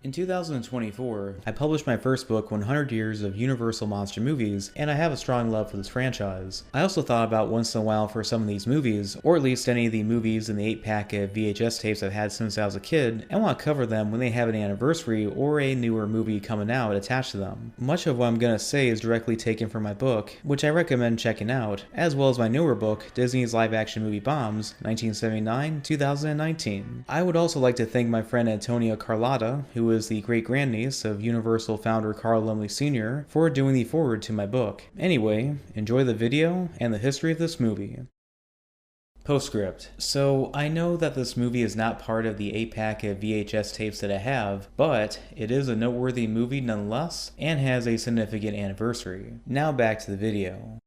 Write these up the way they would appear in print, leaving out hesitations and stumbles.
In 2024, I published my first book, 100 Years of Universal Monster Movies, and I have a strong love for this franchise. I also thought about once in a while for some of these movies, or at least any of the movies in the 8-pack of VHS tapes I've had since I was a kid, and want to cover them when they have an anniversary or a newer movie coming out attached to them. Much of what I'm going to say is directly taken from my book, which I recommend checking out, as well as my newer book, Disney's Live-Action Movie Bombs, 1979-2019. I would also like to thank my friend Antonia Carlotta, who is the great-grandniece of Universal founder Carl Laemmle Sr., for doing the foreword to my book. Anyway, enjoy the video and the history of this movie. Postscript. So, I know that this movie is not part of the 8-pack of VHS tapes that I have, but it is a noteworthy movie nonetheless, and has a significant anniversary. Now back to the video.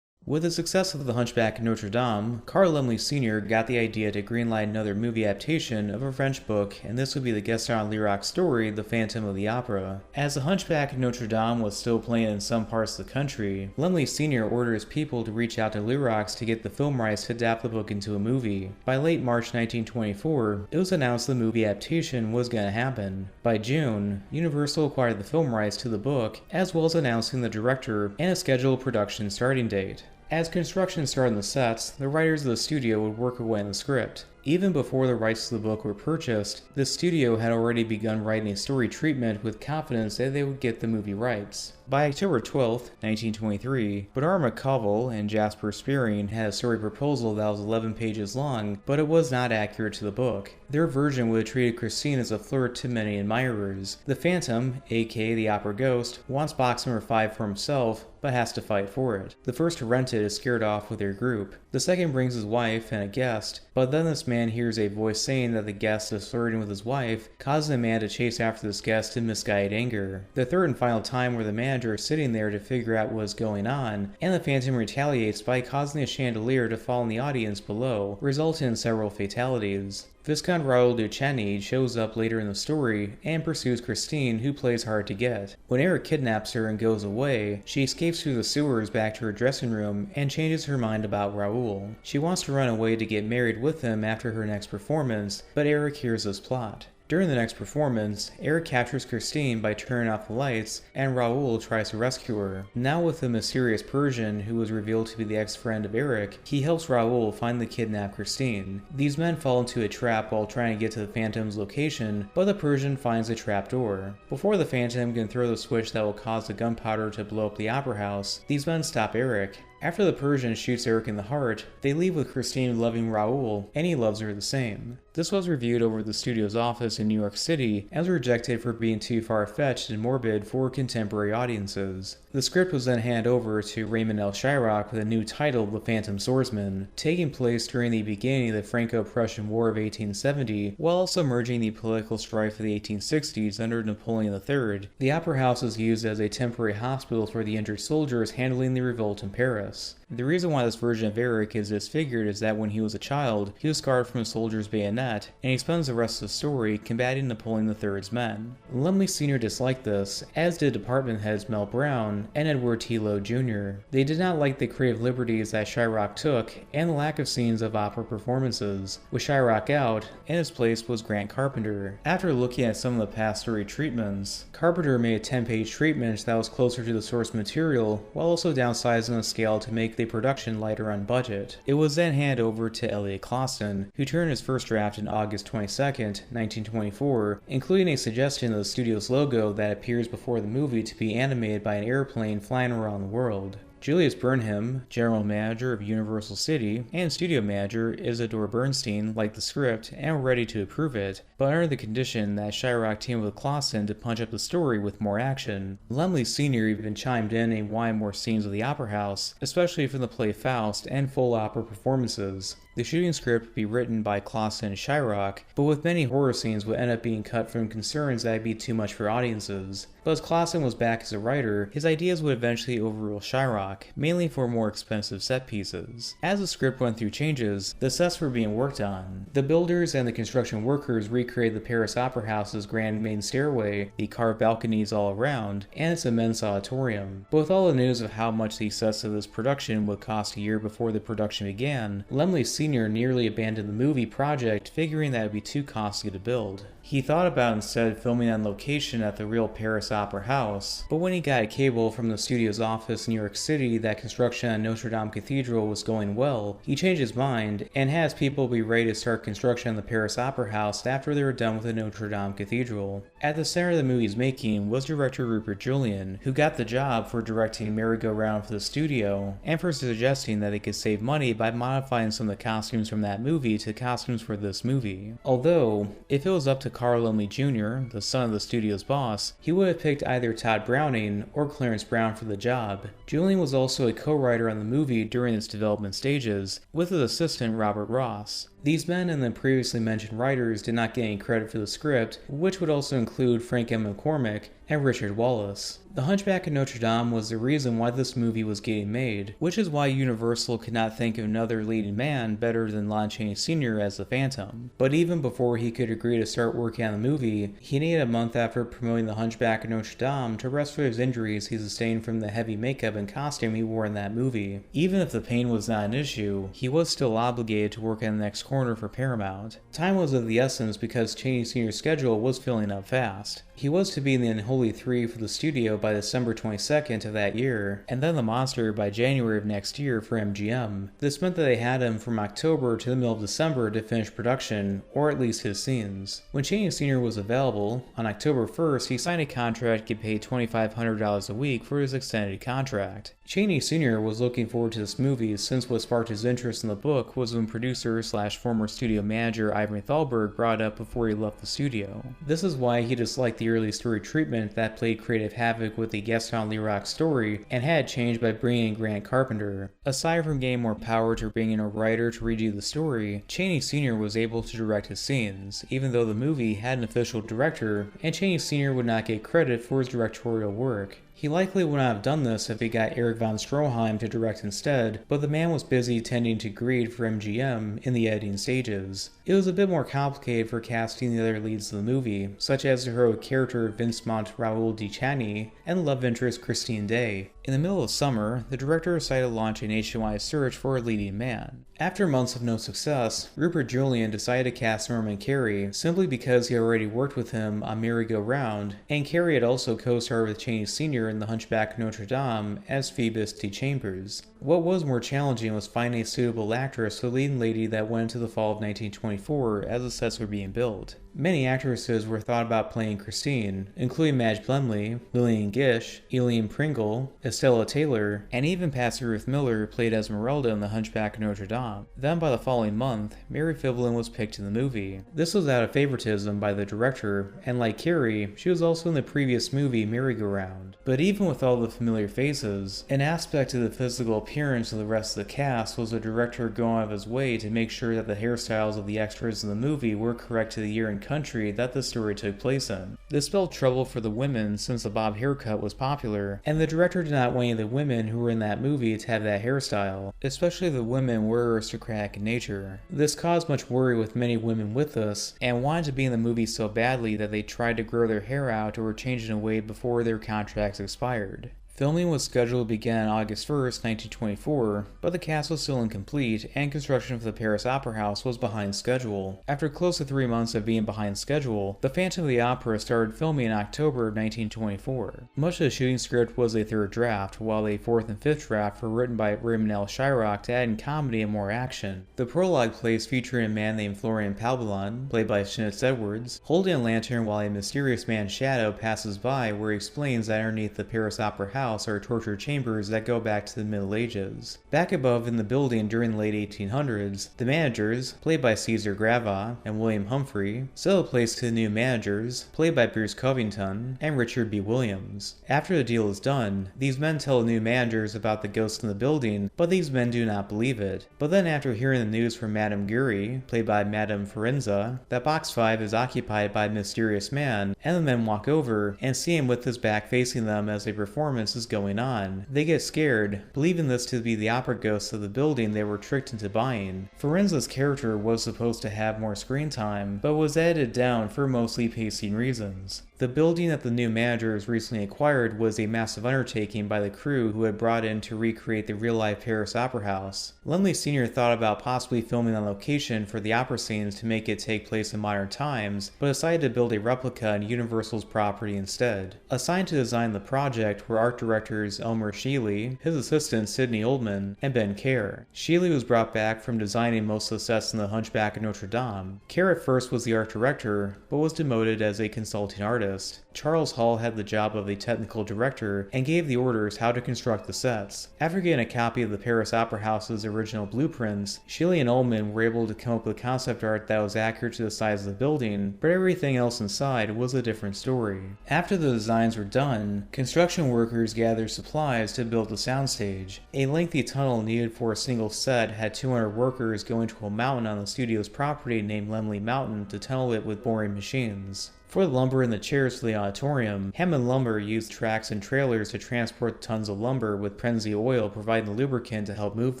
With the success of The Hunchback of Notre Dame, Carl Laemmle Sr. got the idea to greenlight another movie adaptation of a French book, and this would be the Gaston Leroux story, The Phantom of the Opera. As The Hunchback of Notre Dame was still playing in some parts of the country, Laemmle Sr. ordered his people to reach out to Leroux to get the film rights to adapt the book into a movie. By late March 1924, it was announced the movie adaptation was going to happen. By June, Universal acquired the film rights to the book, as well as announcing the director and a scheduled production starting date. As construction started on the sets, the writers of the studio would work away on the script. Even before the rights to the book were purchased, the studio had already begun writing a story treatment with confidence that they would get the movie rights. By October 12, 1923, Bernard McCovell and Jasper Spearing had a story proposal that was 11 pages long, but it was not accurate to the book. Their version would have treated Christine as a flirt to many admirers. The Phantom, aka the Opera Ghost, wants box number 5 for himself, but has to fight for it. The first to rent it is scared off with their group. The second brings his wife and a guest, but then this man hears a voice saying that the guest is flirting with his wife, causing the man to chase after this guest in misguided anger. The third and final time where the manager is sitting there to figure out what is going on, and the Phantom retaliates by causing a chandelier to fall in the audience below, resulting in several fatalities. Viscount Raoul Duchesne shows up later in the story and pursues Christine, who plays hard to get. When Eric kidnaps her and goes away, she escapes through the sewers back to her dressing room and changes her mind about Raoul. She wants to run away to get married with him after her next performance, but Eric hears this plot. During the next performance, Eric captures Christine by turning off the lights, and Raoul tries to rescue her. Now with the mysterious Persian, who was revealed to be the ex-friend of Eric, he helps Raoul find the kidnapped Christine. These men fall into a trap while trying to get to the Phantom's location, but the Persian finds a trapdoor. Before the Phantom can throw the switch that will cause the gunpowder to blow up the opera house, these men stop Eric. After the Persian shoots Eric in the heart, they leave with Christine loving Raoul, and he loves her the same. This was reviewed over at the studio's office in New York City and was rejected for being too far-fetched and morbid for contemporary audiences. The script was then handed over to Raymond L. Shyrock with a new title, The Phantom Swordsman, taking place during the beginning of the Franco-Prussian War of 1870, while also merging the political strife of the 1860s under Napoleon III. The opera house was used as a temporary hospital for the injured soldiers handling the revolt in Paris. The reason why this version of Eric is disfigured is that when he was a child, he was scarred from a soldier's bayonet, and he spends the rest of the story combating Napoleon III's men. Laemmle Sr. disliked this, as did department heads Mel Brown and Edward T. Lowe Jr. They did not like the creative liberties that Shyrock took, and the lack of scenes of opera performances. With Shyrock out, in his place was Grant Carpenter. After looking at some of the past story treatments, Carpenter made a 10-page treatment that was closer to the source material, while also downsizing the scale to make the production lighter on budget. It was then handed over to Elliot Clausen, who turned his first draft in August 22, 1924, including a suggestion of the studio's logo that appears before the movie to be animated by an airplane flying around the world. Julius Burnham, general manager of Universal City, and studio manager Isidore Bernstein liked the script and were ready to approve it, but under the condition that Shyrock teamed with Clausen to punch up the story with more action. Laemmle Sr. even chimed in and wanted more scenes of the opera house, especially from the play Faust and full opera performances. The shooting script would be written by Clausen and Shyrock, but with many horror scenes would end up being cut from concerns that it'd be too much for audiences. But as Clausen was back as a writer, his ideas would eventually overrule Shyrock, mainly for more expensive set pieces. As the script went through changes, the sets were being worked on. The builders and the construction workers recreated the Paris Opera House's grand main stairway, the carved balconies all around, and its immense auditorium. But with all the news of how much the sets of this production would cost a year before the production began, Laemmle Sr. nearly abandoned the movie project, figuring that it would be too costly to build. He thought about instead filming on location at the real Paris Opera House, but when he got a cable from the studio's office in New York City that construction on Notre Dame Cathedral was going well, he changed his mind and has people be ready to start construction on the Paris Opera House after they were done with the Notre Dame Cathedral. At the center of the movie's making was director Rupert Julian, who got the job for directing Merry-Go-Round for the studio, and for suggesting that they could save money by modifying some of the costumes from that movie to costumes for this movie. Although, if it was up to Carl Laemmle Jr., the son of the studio's boss, he would have picked either Todd Browning or Clarence Brown for the job. Julian was also a co-writer on the movie during its development stages, with his assistant Robert Ross. These men and the previously mentioned writers did not get any credit for the script, which would also include Frank M. McCormick and Richard Wallace. The Hunchback of Notre Dame was the reason why this movie was getting made, which is why Universal could not think of another leading man better than Lon Chaney Sr. as the Phantom. But even before he could agree to start working on the movie, he needed a month after promoting The Hunchback of Notre Dame to rest for his injuries he sustained from the heavy makeup and costume he wore in that movie. Even if the pain was not an issue, he was still obligated to work on the next corner for Paramount. Time was of the essence because Chaney Sr.'s schedule was filling up fast. He was to be in the Unholy Three for the studio by December 22nd of that year, and then The Monster by January of next year for MGM. This meant that they had him from October to the middle of December to finish production, or at least his scenes. When Chaney Sr. was available, on October 1st, he signed a contract to get paid $2,500 a week for his extended contract. Chaney Sr. was looking forward to this movie since what sparked his interest in the book was when producer/former studio manager Ivan Thalberg brought it up before he left the studio. This is why he disliked the early story treatment that played creative havoc with the Gaston Leroux story and had changed by bringing in Grant Carpenter. Aside from getting more power to bring in a writer to redo the story, Chaney Sr. was able to direct his scenes, even though the movie had an official director, and Chaney Sr. would not get credit for his directorial work. He likely would not have done this if he got Eric von Stroheim to direct instead, but the man was busy tending to Greed for MGM in the editing stages. It was a bit more complicated for casting the other leads of the movie, such as the heroic character Vincent Raoul Di Chani and love interest Christine Day. In the middle of summer, the director decided to launch a nationwide search for a leading man. After months of no success, Rupert Julian decided to cast Norman Carey simply because he already worked with him on Merry-Go-Round, and Carey had also co-starred with Chaney Sr. in The Hunchback of Notre Dame as Phoebus T. Chambers. What was more challenging was finding a suitable actress for the leading lady that went into the fall of 1924 as the sets were being built. Many actresses were thought about playing Christine, including Madge Blemley, Lillian Gish, Eileen Pringle, Estella Taylor, and even Patsy Ruth Miller played Esmeralda in The Hunchback of Notre Dame. Then by the following month, Mary Fivelin was picked in the movie. This was out of favoritism by the director, and like Carey, she was also in the previous movie Merry-Go-Round. But even with all the familiar faces, an aspect of the physical appearance of the rest of the cast was the director going out of his way to make sure that the hairstyles of the extras in the movie were correct to the year and country that the story took place in. This spelled trouble for the women since the bob haircut was popular, and the director did not want any of the women who were in that movie to have that hairstyle, especially the women were aristocratic in nature. This caused much worry with many women with us, and wanted to be in the movie so badly that they tried to grow their hair out or change it away before their contracts expired. Filming was scheduled to begin on August 1st, 1924, but the cast was still incomplete and construction for the Paris Opera House was behind schedule. After close to 3 months of being behind schedule, The Phantom of the Opera started filming in October of 1924. Much of the shooting script was a third draft, while a fourth and fifth draft were written by Raymond L. Shyrock to add in comedy and more action. The prologue plays featuring a man named Florian Palbelon, played by Schnitz Edwards, holding a lantern while a mysterious man's shadow passes by where he explains that underneath the Paris Opera House are torture chambers that go back to the Middle Ages. Back above in the building during the late 1800s, the managers, played by Caesar Grava and William Humphrey, sell a place to the new managers, played by Bruce Covington and Richard B. Williams. After the deal is done, these men tell the new managers about the ghost in the building, but these men do not believe it. But then after hearing the news from Madame Curie, played by Madame Forenza, that Box 5 is occupied by a mysterious man, and the men walk over and see him with his back facing them as a performance is going on. They get scared, believing this to be the opera ghost of the building they were tricked into buying. Forenza's character was supposed to have more screen time, but was edited down for mostly pacing reasons. The building that the new managers recently acquired was a massive undertaking by the crew who had brought in to recreate the real-life Paris Opera House. Laemmle Sr. thought about possibly filming on location for the opera scenes to make it take place in modern times, but decided to build a replica on Universal's property instead. Assigned to design the project were art directors Elmer Shealy, his assistant Sidney Oldman, and Ben Kerr. Shealy was brought back from designing most of the sets in The Hunchback of Notre Dame. Kerr at first was the art director, but was demoted as a consulting artist. Charles Hall had the job of the technical director and gave the orders how to construct the sets. After getting a copy of the Paris Opera House's original blueprints, Shealy and Ullman were able to come up with concept art that was accurate to the size of the building, but everything else inside was a different story. After the designs were done, construction workers gathered supplies to build the soundstage. A lengthy tunnel needed for a single set had 200 workers go into a mountain on the studio's property named Laemmle Mountain to tunnel it with boring machines. For the lumber and the chairs for the auditorium, Hammond Lumber used tracks and trailers to transport tons of lumber with Prenzy oil providing the lubricant to help move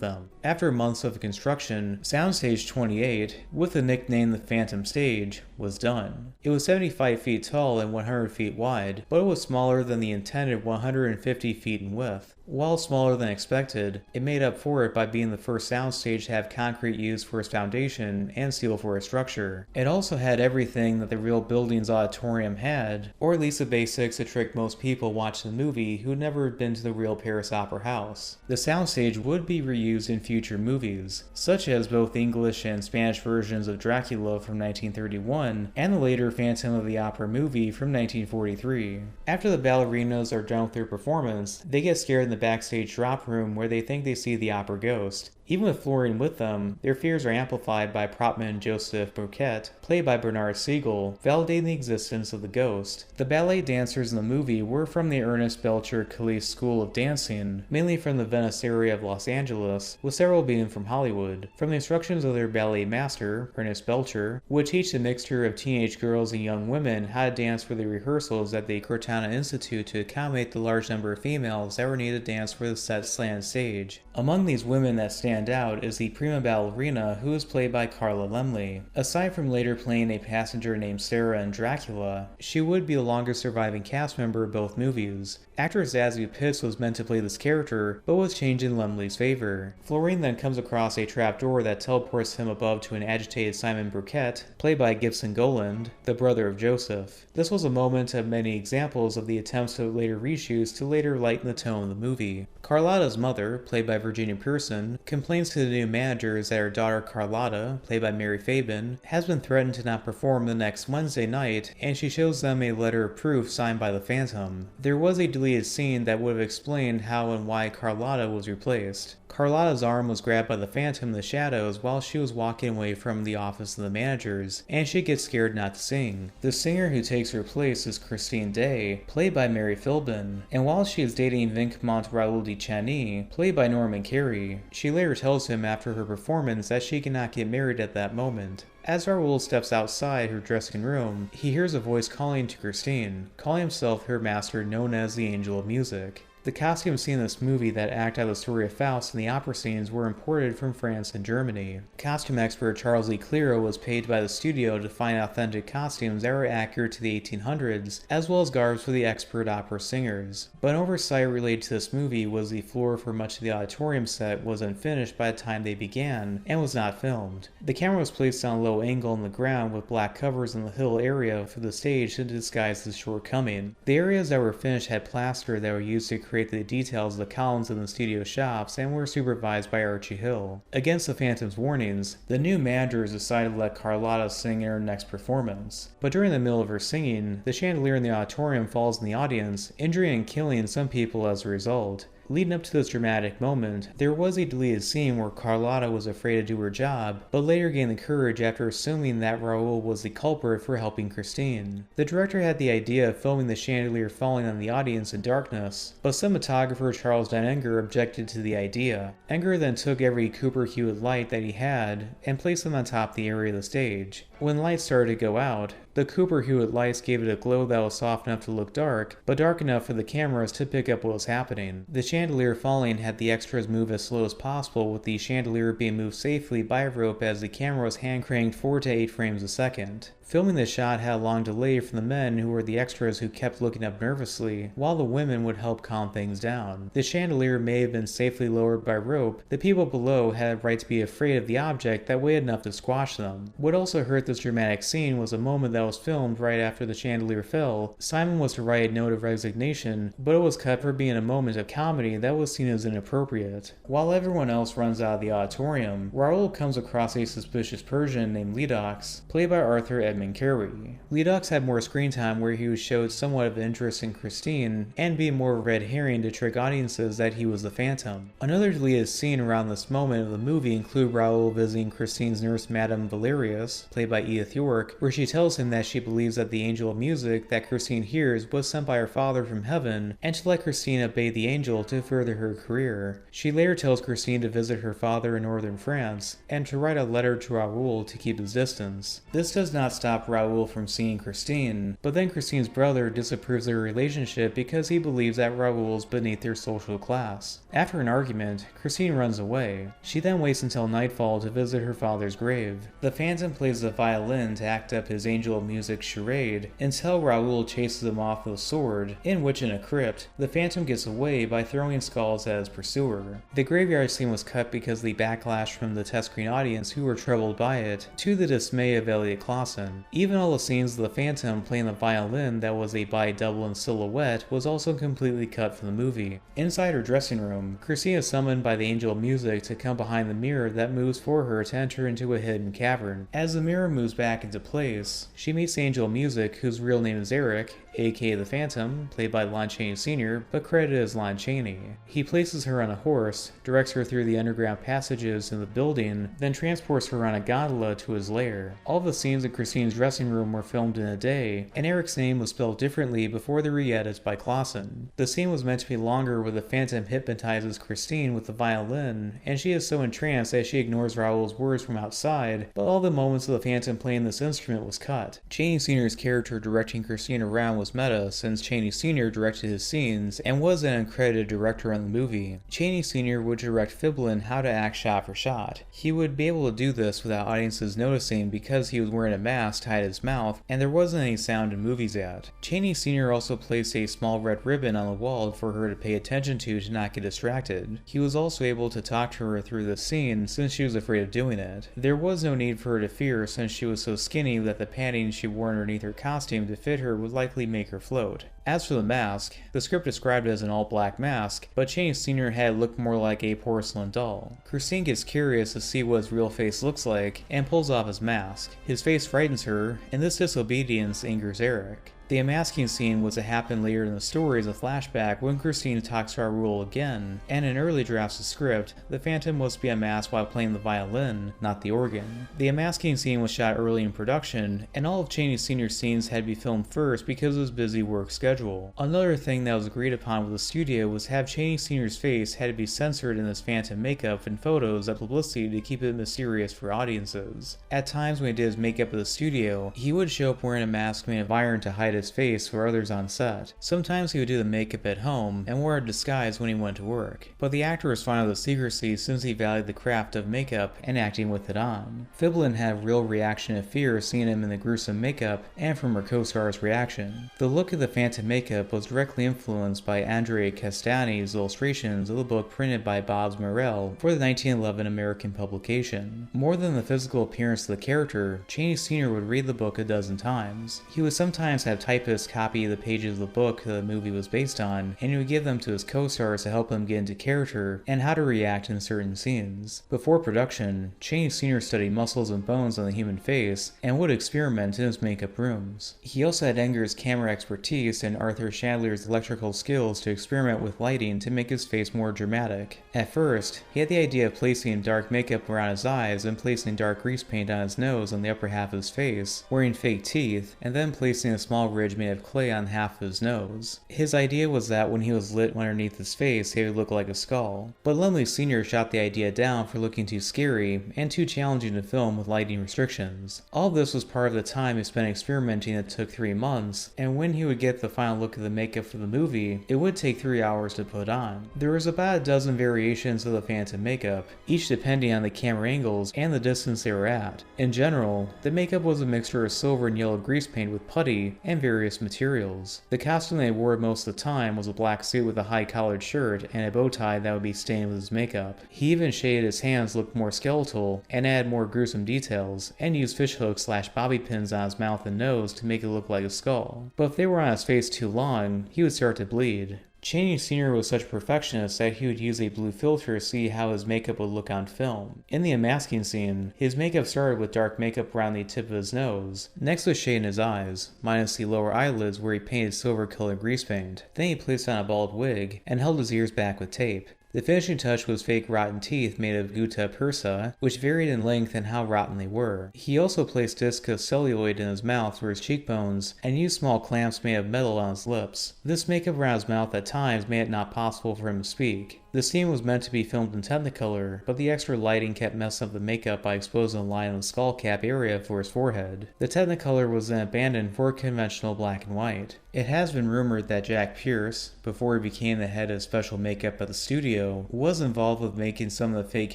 them. After months of construction, Soundstage 28, with the nickname the Phantom Stage, was done. It was 75 feet tall and 100 feet wide, but it was smaller than the intended 150 feet in width. While smaller than expected, it made up for it by being the first soundstage to have concrete used for its foundation and steel for its structure. It also had everything that the real building's auditorium had, or at least the basics that tricked most people watching the movie who'd never been to the real Paris Opera House. The soundstage would be reused in future movies, such as both English and Spanish versions of Dracula from 1931 and the later Phantom of the Opera movie from 1943. After the ballerinas are done with their performance, they get scared in the backstage drop room where they think they see the opera ghost. Even with Florian with them, their fears are amplified by propman Joseph Burkett, played by Bernard Siegel, validating the existence of the ghost. The ballet dancers in the movie were from the Ernest Belcher Calise School of Dancing, mainly from the Venice area of Los Angeles, with several being from Hollywood. From the instructions of their ballet master, Ernest Belcher, would teach a mixture of teenage girls and young women how to dance for the rehearsals at the Cortana Institute to accommodate the large number of females that were needed to dance for the set's slanted stage. Among these women that stand out is the prima ballerina, who is played by Carla Laemmle. Aside from later playing a passenger named Sarah in Dracula, she would be the longest surviving cast member of both movies. Actor Zazie Pitts was meant to play this character, but was changed in Laemmle's favor. Florian then comes across a trapdoor that teleports him above to an agitated Simon Burkett, played by Gibson Goland, the brother of Joseph. This was a moment of many examples of the attempts of later reshoots to later lighten the tone of the movie. Carlotta's mother, played by Virginia Pearson, complains to the new managers that her daughter Carlotta, played by Mary Fabin, has been threatened to not perform the next Wednesday night, and she shows them a letter of proof signed by the Phantom. There was a deleted scene that would have explained how and why Carlotta was replaced. Carlotta's arm was grabbed by the Phantom in the shadows while she was walking away from the office of the managers, and she gets scared not to sing. The singer who takes her place is Christine Day, played by Mary Philbin, and while she is dating Vincmont Raoul de Chagny, played by Norman Carey, she later tells him after her performance that she cannot get married at that moment. As Raoul steps outside her dressing room, he hears a voice calling to Christine, calling himself her master known as the Angel of Music. The costumes seen in this movie that act out the story of Faust and the opera scenes were imported from France and Germany. Costume expert Charles Lee Clero was paid by the studio to find authentic costumes that were accurate to the 1800s, as well as garbs for the expert opera singers. But an oversight related to this movie was the floor for much of the auditorium set was unfinished by the time they began, and was not filmed. The camera was placed on a low angle on the ground with black covers in the hill area for the stage to disguise this shortcoming. The areas that were finished had plaster that were used to create the details of the columns in the studio shops and were supervised by Archie Hill. Against the Phantom's warnings, the new managers decided to let Carlotta sing in her next performance. But during the middle of her singing, the chandelier in the auditorium falls in the audience, injuring and killing some people as a result. Leading up to this dramatic moment, there was a deleted scene where Carlotta was afraid to do her job, but later gained the courage after assuming that Raoul was the culprit for helping Christine. The director had the idea of filming the chandelier falling on the audience in darkness, but cinematographer Charles Van Enger objected to the idea. Enger then took every Cooper Hewitt light that he had and placed them on top of the area of the stage. When lights started to go out, the Cooper Hewitt lights gave it a glow that was soft enough to look dark, but dark enough for the cameras to pick up what was happening. The chandelier falling had the extras move as slow as possible, with the chandelier being moved safely by a rope as the camera was hand cranked 4 to 8 frames a second. Filming this shot had a long delay from the men who were the extras who kept looking up nervously, while the women would help calm things down. The chandelier may have been safely lowered by rope. The people below had a right to be afraid of the object that weighed enough to squash them. What also hurt this dramatic scene was a moment that was filmed right after the chandelier fell. Simon was to write a note of resignation, but it was cut for being a moment of comedy that was seen as inappropriate. While everyone else runs out of the auditorium, Raoul comes across a suspicious Persian named Ledox, played by Arthur Edmund Carey. Ledox had more screen time where he showed somewhat of interest in Christine, and being more of a red herring to trick audiences that he was the Phantom. Another deleted scene around this moment of the movie include Raoul visiting Christine's nurse Madame Valerius, played by Edith York, where she tells him that she believes that the angel of music that Christine hears was sent by her father from heaven, and to let Christine obey the angel to further her career. She later tells Christine to visit her father in northern France, and to write a letter to Raoul to keep his distance. This does not stop Raoul from seeing Christine, but then Christine's brother disapproves their relationship because he believes that Raoul is beneath their social class. After an argument, Christine runs away. She then waits until nightfall to visit her father's grave. The Phantom plays the violin to act up his angel of music charade until Raoul chases him off with a sword, in which in a crypt, the Phantom gets away by throwing skulls at his pursuer. The graveyard scene was cut because of the backlash from the test screen audience who were troubled by it, to the dismay of Elliot Clausen. Even all the scenes of the Phantom playing the violin that was a body double in silhouette was also completely cut from the movie. Inside her dressing room, Christine is summoned by the angel of music to come behind the mirror that moves for her to enter into a hidden cavern. As the mirror moves back into place, she meets the angel of music, whose real name is Eric, aka the Phantom, played by Lon Chaney Sr., but credited as Lon Chaney. He places her on a horse, directs her through the underground passages in the building, then transports her on a gondola to his lair. All the scenes in Christine's dressing room were filmed in a day, and Eric's name was spelled differently before the re-edits by Clausen. The scene was meant to be longer where the Phantom hypnotizes Christine with the violin, and she is so entranced that she ignores Raoul's words from outside, but all the moments of the Phantom playing this instrument was cut. Chaney Sr.'s character directing Christine around was meta, since Chaney Sr. directed his scenes and was an uncredited director on the movie. Chaney Sr. would direct Fiblin how to act shot for shot. He would be able to do this without audiences noticing because he was wearing a mask tied to his mouth and there wasn't any sound in movies yet. Chaney Sr. also placed a small red ribbon on the wall for her to pay attention to not get distracted. He was also able to talk to her through the scene since she was afraid of doing it. There was no need for her to fear since she was so skinny that the padding she wore underneath her costume to fit her would likely make her float. As for the mask, the script described it as an all-black mask, but Chaney Sr. had it look more like a porcelain doll. Christine gets curious to see what his real face looks like and pulls off his mask. His face frightens her, and this disobedience angers Eric. The unmasking scene was to happen later in the story as a flashback when Christine talks to Raoul again, and in early drafts of script, the Phantom was to be unmasked while playing the violin, not the organ. The unmasking scene was shot early in production, and all of Chaney Sr.'s scenes had to be filmed first because of his busy work schedule. Another thing that was agreed upon with the studio was have Chaney Sr.'s face had to be censored in his Phantom makeup and photos of publicity to keep it mysterious for audiences. At times when he did his makeup at the studio, he would show up wearing a mask made of iron to hide his face for others on set. Sometimes he would do the makeup at home and wore a disguise when he went to work, but the actor was fond of the secrecy since he valued the craft of makeup and acting with it on. Fiblin had a real reaction of fear seeing him in the gruesome makeup and from her co-star's reaction. The look of the Phantom makeup was directly influenced by Andre Castani's illustrations of the book printed by Bob Morell for the 1911 American publication. More than the physical appearance of the character, Chaney Sr. would read the book a dozen times. He would sometimes have typists copy the pages of the book the movie was based on, and he would give them to his co-stars to help them get into character and how to react in certain scenes. Before production, Chaney Sr. studied muscles and bones on the human face and would experiment in his makeup rooms. He also had Enger's camera expertise and Arthur Chandler's electrical skills to experiment with lighting to make his face more dramatic. At first, he had the idea of placing dark makeup around his eyes and placing dark grease paint on his nose on the upper half of his face, wearing fake teeth, and then placing a small ridge made of clay on half of his nose. His idea was that when he was lit underneath his face, he would look like a skull. But Lumley Sr. shot the idea down for looking too scary and too challenging to film with lighting restrictions. All this was part of the time he spent experimenting that took 3 months, and when he would get the final look of the makeup for the movie, it would take 3 hours to put on. There was about a dozen variations of the Phantom makeup, each depending on the camera angles and the distance they were at. In general, the makeup was a mixture of silver and yellow grease paint with putty and various materials. The costume they wore most of the time was a black suit with a high-collared shirt and a bow tie that would be stained with his makeup. He even shaded his hands to look more skeletal and added more gruesome details, and used fishhooks/bobby pins on his mouth and nose to make it look like a skull. But if they were on his face too long, he would start to bleed. Chaney Sr. was such a perfectionist that he would use a blue filter to see how his makeup would look on film. In the unmasking scene, his makeup started with dark makeup around the tip of his nose. Next was shade in his eyes, minus the lower eyelids where he painted silver-colored grease paint. Then he placed on a bald wig and held his ears back with tape. The finishing touch was fake rotten teeth made of gutta persa, which varied in length and how rotten they were. He also placed discs of celluloid in his mouth for his cheekbones, and used small clamps made of metal on his lips. This makeup around his mouth at times made it not possible for him to speak. The scene was meant to be filmed in Technicolor, but the extra lighting kept messing up the makeup by exposing the line of the skull cap area for his forehead. The Technicolor was then abandoned for conventional black and white. It has been rumored that Jack Pierce, before he became the head of special makeup at the studio, was involved with making some of the fake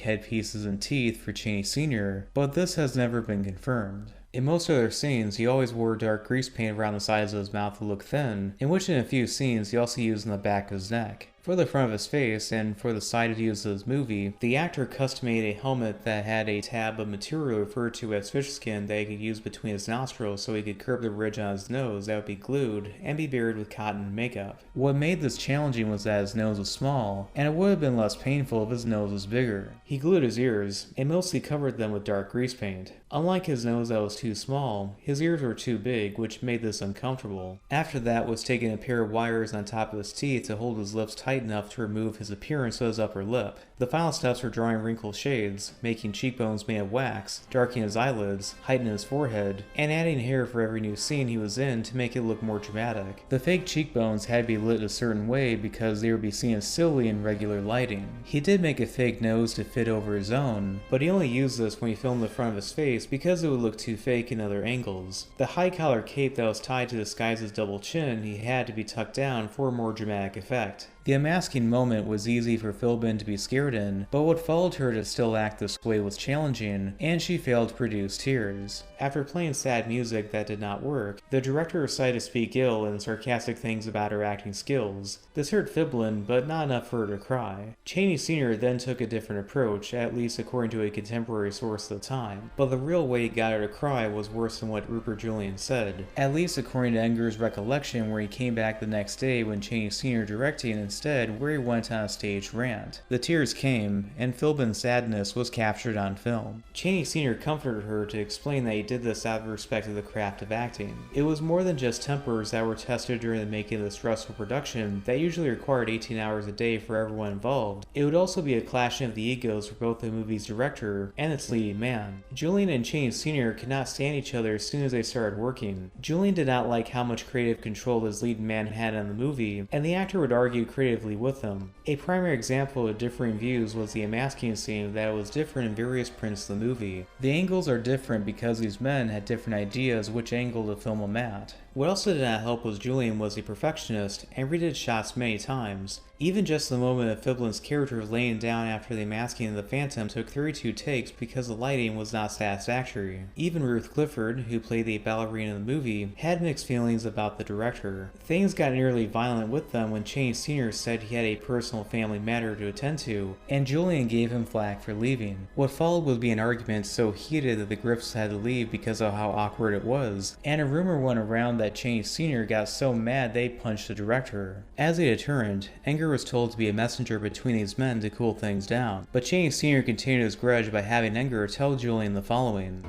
headpieces and teeth for Chaney Sr., but this has never been confirmed. In most other scenes, he always wore dark grease paint around the sides of his mouth to look thin, in which in a few scenes he also used in the back of his neck. For the front of his face, and for the side views of his movie, the actor custom-made a helmet that had a tab of material referred to as fish skin that he could use between his nostrils so he could curb the ridge on his nose that would be glued and be buried with cotton and makeup. What made this challenging was that his nose was small, and it would have been less painful if his nose was bigger. He glued his ears, and mostly covered them with dark grease paint. Unlike his nose that was too small, his ears were too big, which made this uncomfortable. After that was taking a pair of wires on top of his teeth to hold his lips tight enough to remove his appearance of his upper lip. The final steps were drawing wrinkled shades, making cheekbones made of wax, darkening his eyelids, heightening his forehead, and adding hair for every new scene he was in to make it look more dramatic. The fake cheekbones had to be lit a certain way because they would be seen as silly in regular lighting. He did make a fake nose to fit over his own, but he only used this when he filmed the front of his face because it would look too fake in other angles. The high collar cape that was tied to disguise his double chin he had to be tucked down for a more dramatic effect. The unmasking moment was easy for Philbin to be scared in, but what followed her to still act this way was challenging, and she failed to produce tears. After playing sad music that did not work, the director decided to speak ill and sarcastic things about her acting skills. This hurt Philbin, but not enough for her to cry. Chaney Sr. then took a different approach, at least according to a contemporary source at the time, but the real way he got her to cry was worse than what Rupert Julian said, at least according to Enger's recollection, where he came back the next day when Chaney Sr. directing instead, where he went on a staged rant. The tears came, and Philbin's sadness was captured on film. Chaney Sr. comforted her to explain that he did this out of respect to the craft of acting. It was more than just tempers that were tested during the making of the stressful production that usually required 18 hours a day for everyone involved. It would also be a clashing of the egos for both the movie's director and its leading man. Julian and Chaney Sr. could not stand each other as soon as they started working. Julian did not like how much creative control his leading man had on the movie, and the actor would argue creatively with him. A primary example of differing views was the unmasking scene that was different in various prints of the movie. The angles are different because these men had different ideas which angle to film them at. What also did not help was Julian was a perfectionist and redid shots many times. Even just the moment of Philbin's character laying down after the unmasking of the Phantom took 32 takes because the lighting was not satisfactory. Even Ruth Clifford, who played the ballerina in the movie, had mixed feelings about the director. Things got nearly violent with them when Chaney Sr. said he had a personal family matter to attend to, and Julian gave him flack for leaving. What followed would be an argument so heated that the Griffiths had to leave because of how awkward it was, and a rumor went around that Chaney Sr. got so mad they punched the director. As a deterrent, Enger was told to be a messenger between these men to cool things down, but Chaney Sr. continued his grudge by having Enger tell Julian the following.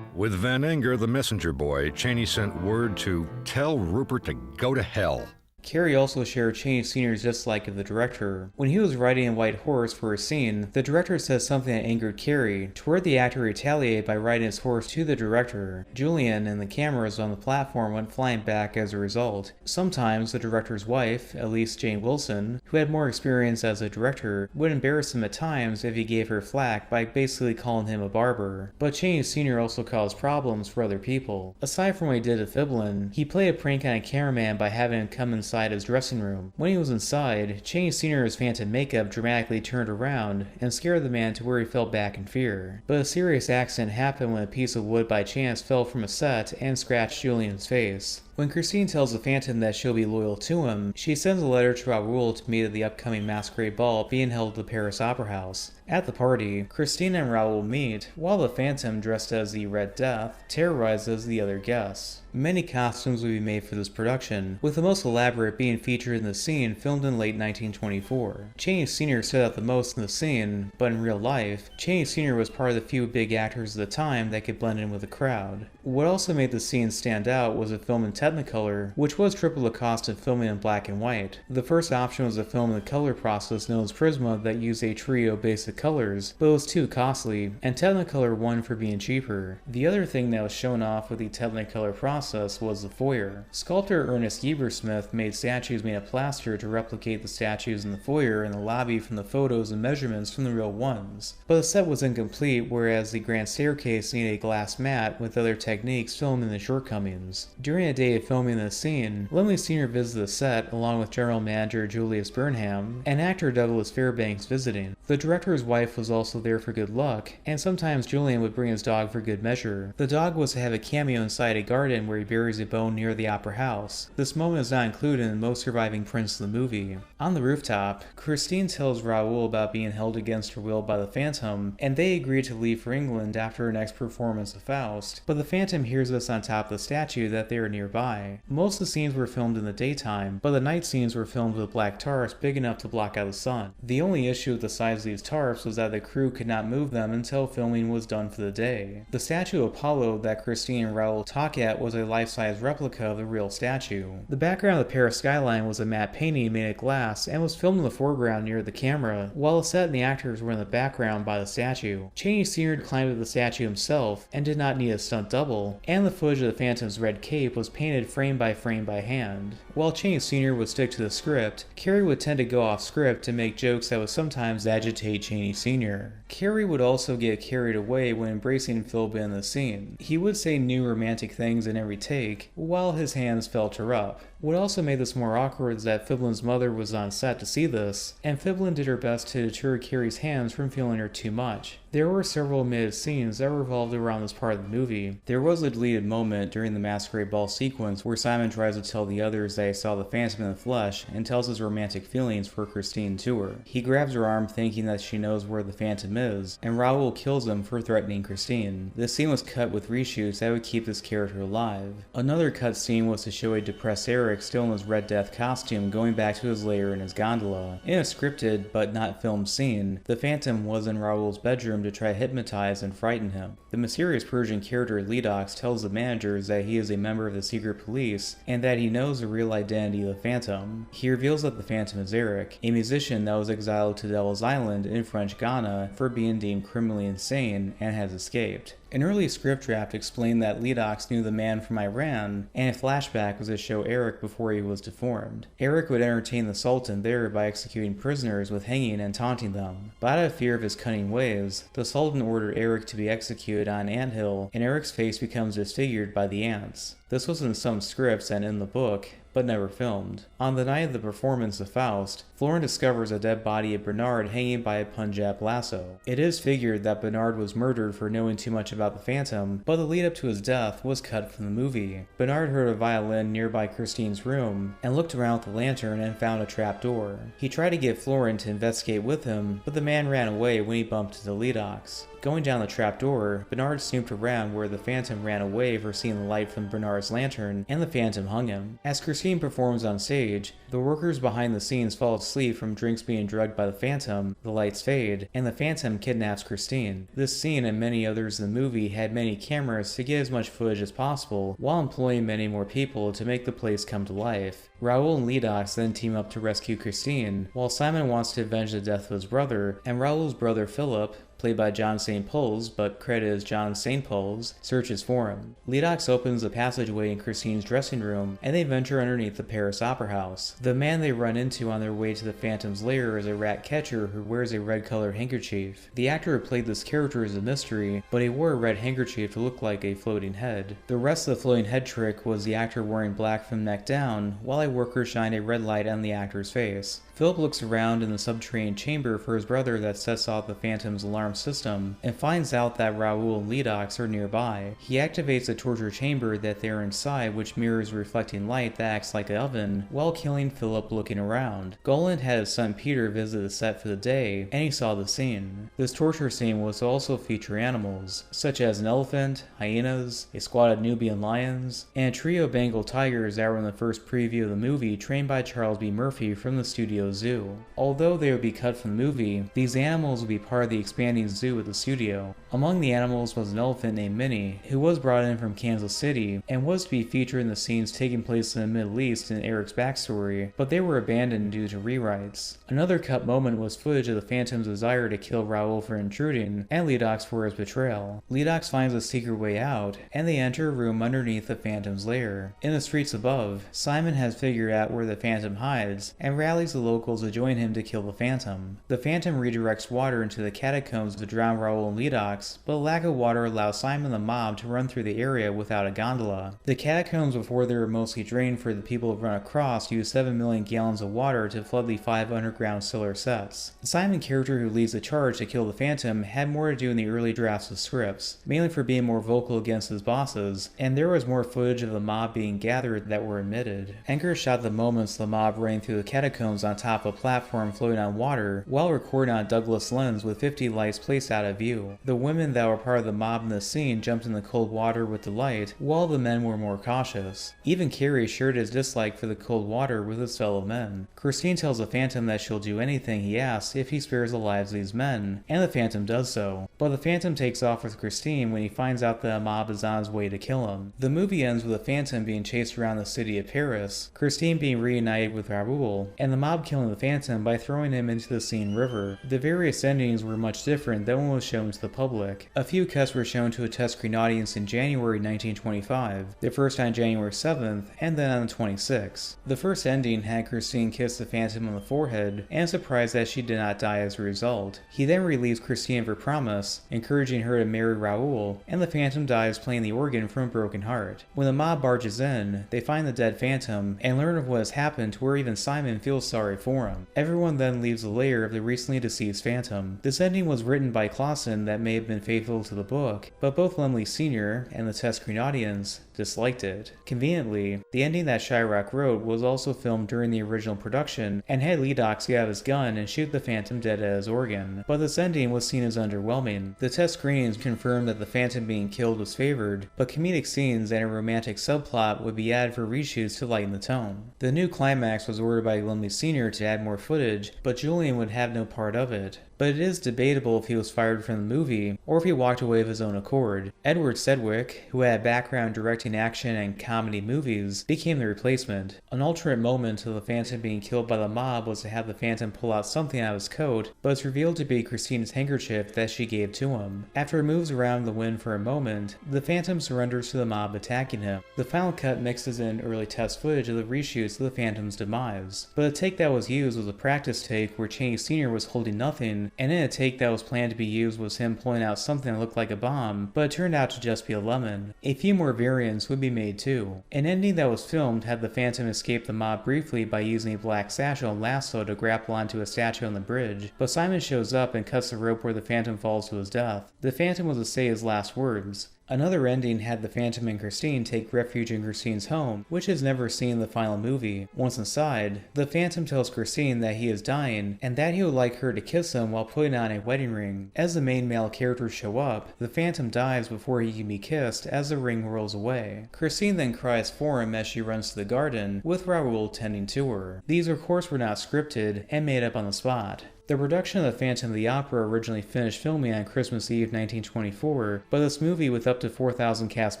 With Van Enger, the messenger boy, Chaney sent word to tell Rupert to go to hell. Carey also shared Chaney Sr.'s dislike of the director. When he was riding a white horse for a scene, the director said something that angered Carey, to where the actor retaliated by riding his horse to the director. Julian and the cameras on the platform went flying back as a result. Sometimes the director's wife, Elise Jane Wilson, who had more experience as a director, would embarrass him at times if he gave her flack by basically calling him a barber. But Chaney Sr. also caused problems for other people. Aside from what he did to Fiblin, he played a prank on a cameraman by having him come inside his dressing room. When he was inside, Chaney Sr.'s phantom makeup dramatically turned around and scared the man to where he fell back in fear. But a serious accident happened when a piece of wood by chance fell from a set and scratched Julian's face. When Christine tells the Phantom that she'll be loyal to him, she sends a letter to Raoul to meet at the upcoming masquerade ball being held at the Paris Opera House. At the party, Christine and Raoul meet, while the Phantom, dressed as the Red Death, terrorizes the other guests. Many costumes will be made for this production, with the most elaborate being featured in the scene filmed in late 1924. Chaney Sr. stood out the most in the scene, but in real life, Chaney Sr. was part of the few big actors at the time that could blend in with the crowd. What also made the scene stand out was a film in Technicolor, which was triple the cost of filming in black and white. The first option was a film in the color process known as Prisma that used a trio of basic colors, but it was too costly, and Technicolor won for being cheaper. The other thing that was shown off with the Technicolor process was the foyer. Sculptor Ernest Giebersmith made statues made of plaster to replicate the statues in the foyer and the lobby from the photos and measurements from the real ones. But the set was incomplete, whereas the grand staircase needed a glass mat with other techniques filming the shortcomings. During a day of filming this scene, Laemmle Sr. visited the set along with general manager Julius Burnham and actor Douglas Fairbanks visiting. The director's wife was also there for good luck, and sometimes Julian would bring his dog for good measure. The dog was to have a cameo inside a garden where he buries a bone near the opera house. This moment is not included in most surviving prints of the movie. On the rooftop, Christine tells Raoul about being held against her will by the Phantom, and they agree to leave for England after her next performance of Faust, but the Phantom hears us on top of the statue that they are nearby. Most of the scenes were filmed in the daytime, but the night scenes were filmed with black tarps big enough to block out the sun. The only issue with the size of these tarps was that the crew could not move them until filming was done for the day. The statue of Apollo that Christine and Raoul talk at was a life-size replica of the real statue. The background of the Paris skyline was a matte painting made of glass and was filmed in the foreground near the camera, while the set and the actors were in the background by the statue. Chaney Sr. climbed up the statue himself and did not need a stunt double, and the footage of the Phantom's red cape was painted frame by hand. While Chaney Sr. would stick to the script, Carey would tend to go off script to make jokes that would sometimes agitate Chaney Sr. Carey would also get carried away when embracing Philbin in the scene. He would say new romantic things in every take, while his hands felt her up. What also made this more awkward is that Fiblin's mother was on set to see this, and Fiblin did her best to deter Carey's hands from feeling her too much. There were several omitted scenes that revolved around this part of the movie. There was a deleted moment during the masquerade ball sequence where Simon tries to tell the others that he saw the Phantom in the flesh and tells his romantic feelings for Christine to her. He grabs her arm thinking that she knows where the Phantom is, and Raoul kills him for threatening Christine. This scene was cut with reshoots that would keep this character alive. Another cut scene was to show a depressed Eric still in his Red Death costume going back to his lair in his gondola. In a scripted but not filmed scene, the Phantom was in Raoul's bedroom to try to hypnotize and frighten him. The mysterious Persian character Ledox tells the managers that he is a member of the secret police and that he knows the real identity of the Phantom. He reveals that the Phantom is Eric, a musician that was exiled to Devil's Island in French Guiana for being deemed criminally insane and has escaped. An early script draft explained that Ledox knew the man from Iran, and a flashback was to show Eric before he was deformed. Eric would entertain the Sultan there by executing prisoners with hanging and taunting them. But out of fear of his cunning ways, the Sultan ordered Eric to be executed on an anthill, and Eric's face becomes disfigured by the ants. This was in some scripts and in the book, but never filmed. On the night of the performance of Faust, Florin discovers a dead body of Bernard hanging by a Punjab lasso. It is figured that Bernard was murdered for knowing too much about the Phantom, but the lead up to his death was cut from the movie. Bernard heard a violin nearby Christine's room and looked around with the lantern and found a trap door. He tried to get Florin to investigate with him, but the man ran away when he bumped into Ledox. Going down the trapdoor, Bernard snooped around where the Phantom ran away for seeing the light from Bernard's lantern, and the Phantom hung him. As Christine performs on stage, the workers behind the scenes fall asleep from drinks being drugged by the Phantom, the lights fade, and the Phantom kidnaps Christine. This scene and many others in the movie had many cameras to get as much footage as possible, while employing many more people to make the place come to life. Raoul and Ledox then team up to rescue Christine, while Simon wants to avenge the death of his brother, and Raoul's brother Philip, played by John St. Paul's but credited as John St. Paul's, searches for him. Ledox opens a passageway in Christine's dressing room, and they venture underneath the Paris Opera House. The man they run into on their way to the Phantom's lair is a rat catcher who wears a red-colored handkerchief. The actor who played this character is a mystery, but he wore a red handkerchief to look like a floating head. The rest of the floating head trick was the actor wearing black from neck down, while a worker shined a red light on the actor's face. Philip looks around in the subterranean chamber for his brother that sets off the Phantom's alarm system, and finds out that Raoul and Ledox are nearby. He activates a torture chamber that they are inside, which mirrors reflecting light that acts like an oven, while killing Philip looking around. Goland had his son Peter visit the set for the day, and he saw the scene. This torture scene was to also feature animals, such as an elephant, hyenas, a squad of Nubian lions, and a trio of Bengal tigers that were in the first preview of the movie trained by Charles B. Murphy from the studio zoo. Although they would be cut from the movie, these animals would be part of the expanding zoo at the studio. Among the animals was an elephant named Minnie, who was brought in from Kansas City and was to be featured in the scenes taking place in the Middle East in Eric's backstory, but they were abandoned due to rewrites. Another cut moment was footage of the Phantom's desire to kill Raoul for intruding, and Ledox for his betrayal. Ledox finds a secret way out, and they enter a room underneath the Phantom's lair. In the streets above, Simon has figured out where the Phantom hides, and rallies the locals to join him to kill the Phantom. The Phantom redirects water into the catacombs to drown Raoul and Ledox, but a lack of water allows Simon and the mob to run through the area without a gondola. The catacombs before they were mostly drained for the people to run across used 7 million gallons of water to flood the 5 underground cellar sets. The Simon character who leads the charge to kill the Phantom had more to do in the early drafts of scripts, mainly for being more vocal against his bosses, and there was more footage of the mob being gathered that were omitted. Edgar shot the moments the mob ran through the catacombs on top of a platform floating on water, while recording on a Douglas lens with 50 lights placed out of view. The women that were part of the mob in the scene jumped in the cold water with delight, while the men were more cautious. Even Carrie shared his dislike for the cold water with his fellow men. Christine tells the Phantom that she'll do anything he asks if he spares the lives of these men, and the Phantom does so. But the Phantom takes off with Christine when he finds out that a mob is on his way to kill him. The movie ends with the Phantom being chased around the city of Paris, Christine being reunited with Raoul, and the mob killing the Phantom by throwing him into the Seine River. The various endings were much different than what was shown to the public. A few cuts were shown to a test screen audience in January 1925, the first on January 7th, and then on the 26th. The first ending had Christine kiss the Phantom on the forehead, and surprised that she did not die as a result. He then relieves Christine of her promise, encouraging her to marry Raoul, and the Phantom dies playing the organ from a broken heart. When the mob barges in, they find the dead Phantom, and learn of what has happened to where even Simon feels sorry for him. Everyone then leaves the lair of the recently deceased Phantom. This ending was written by Clausen that may have been faithful to the book, but both Laemmle Sr. and the test screen audience disliked it. Conveniently, the ending that Shyrock wrote was also filmed during the original production and had Ledox get out his gun and shoot the Phantom dead at his organ, but this ending was seen as underwhelming. The test screenings confirmed that the Phantom being killed was favored, but comedic scenes and a romantic subplot would be added for reshoots to lighten the tone. The new climax was ordered by Laemmle Sr. to add more footage, but Julian would have no part of it. But it is debatable if he was fired from the movie, or if he walked away of his own accord. Edward Sedgwick, who had a background directing action and comedy movies, became the replacement. An alternate moment of the Phantom being killed by the mob was to have the Phantom pull out something out of his coat, but it's revealed to be Christine's handkerchief that she gave to him. After it moves around the wind for a moment, the Phantom surrenders to the mob attacking him. The final cut mixes in early test footage of the reshoots of the Phantom's demise, but the take that was used was a practice take where Chaney Sr. was holding nothing, and in a take that was planned to be used was him pulling out something that looked like a bomb, but it turned out to just be a lemon. A few more variants would be made too. An ending that was filmed had the Phantom escape the mob briefly by using a black satchel and lasso to grapple onto a statue on the bridge, but Simon shows up and cuts the rope where the Phantom falls to his death. The Phantom was to say his last words, Another ending had the Phantom and Christine take refuge in Christine's home, which is never seen in the final movie. Once inside, the Phantom tells Christine that he is dying and that he would like her to kiss him while putting on a wedding ring. As the main male characters show up, the Phantom dives before he can be kissed as the ring rolls away. Christine then cries for him as she runs to the garden, with Raoul tending to her. These of course were not scripted and made up on the spot. The production of The Phantom of the Opera originally finished filming on Christmas Eve 1924, but this movie with up to 4,000 cast